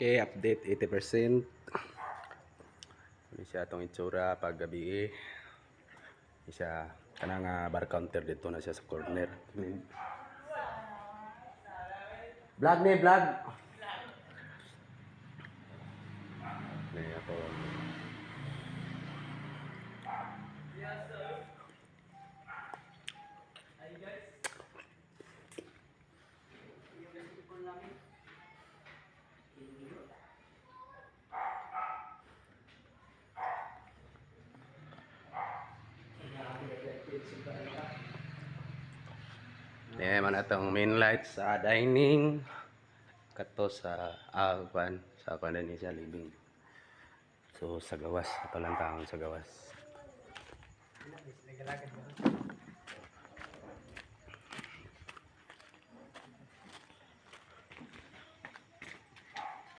Okay, update 80%. Ini siya itong itsura pag gabi. Ini siya kanang bar counter dito na siya sa corner. Vlog ni vlog. Ni ako. Hi guys. Yung nasa namin. Man atong main light sa dining. Kato sa sa ni siya living. So sa gawas, palang taon sa gawas.